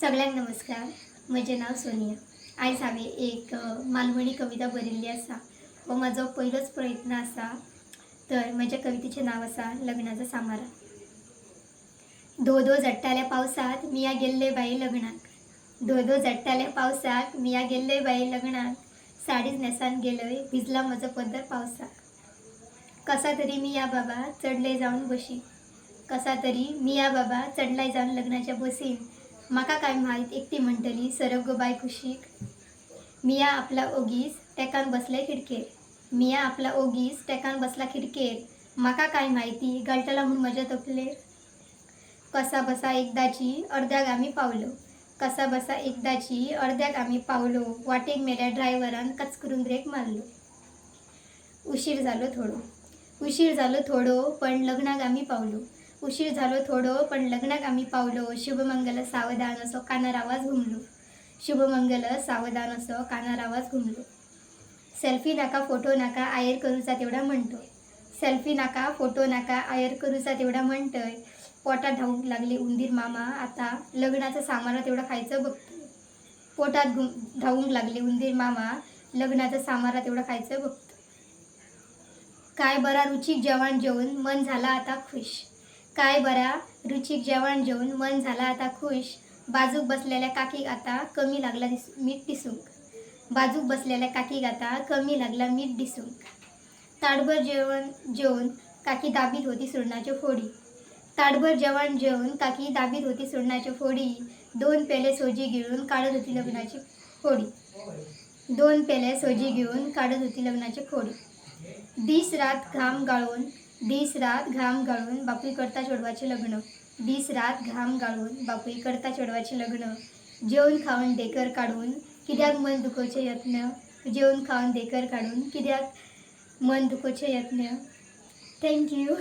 सगळ्यांना नमस्कार. म्हजें नाव सोनिया. आयज हांवें एक मालवणी कविता बरयल्ली आसा. हो म्हजो पयलोच प्रयत्न आसा. तर म्हज्या कवितेचें नांव आसा लग्नाचो सामारा. धो धो झडटाल्या पावसात मिया गेल्ले बाये लग्नाक. धो धो झडटाल्या पावसाक मिया गेल्ले बाये लग्नाक. साडीच नेसान गेलय भिजला म्हजो पदर पावसाक. कसा तरी मिया बाबा चढले जावन बशी. कसा तरी मिया बाबा चढलाय जावन लग्नाच्या बसीन. म्हाका काय माहीत एकटी म्हणटली सरक गो बाय कुशीक. मिया आपला ओगीस टेकान बसले खिडकेर. मिया आपला ओगीस टेकान बसला खिडकेर. म्हाका काय म्हायती गळटला म्हूण म्हज्या तकलेर. कसा बसा एकदाची अर्द्याक आमी पावलो. कसा बसा एकदाची अर्द्याक आमी पावलो. वाटेक मेल्या ड्रायव्हरान कच करून ब्रेक मारलो. उशीर जालो थोडो पण लग्नाक आमी पावलो. उशीर जालो थोडो पण लग्नाक आमी पावलो. शुभमंगल सावधान असो कानार आवाज घुमलो. शुभमंगल सावधान असो कानार आवाज घुमलो. सेल्फी नाका फोटो नाका आयर करूचा तेवढा म्हणतो. सेल्फी नाका फोटो नाका आयर करूचा तेवढा म्हणतोय. पोटात धावूंक लागले उंदीर मामा आता लग्नाचा सामारा तेवढा खायचं बघतोय. पोटात धावूंक लागले उंदीर मामा लग्नाचा सामारा तेवढा खायचं बघतोय. काय बरा रुचीक जेवण जेवून मन झाला आता खुश. काय बरा रुचीक जेवण जेवून मन झाला आता खुश. बाजूक बसलेल्या काकीक आता कमी लागला मीठ दिसूंक. बाजूक बसलेल्या काकीक आता कमी लागला मीठ दिसूंक. ताटभर जेवण जेवून काकी दाबीत होती सुरणाच्या फोडी. ताटभर जेवण जेवून काकी दाबीत होती सुरणाच्या फोडी. 2 पेले सोजी गिळून काढत होती लग्नाची फोडी. 2 पेले सोजी गिळून काढत होती लग्नाची फोडी. दिस रात घाम गाळून बापूय करता चोडवाचे लग्न. दिस रात घाम गाळून बापूय करता चोडवाचे लग्न. जेवून खावन ढेकर काढून कित्याक मन दुखोवचे यत्न. जेवून खावन ढेकर काढून कित्याक मन दुखोवचे यत्न. थँक्यू.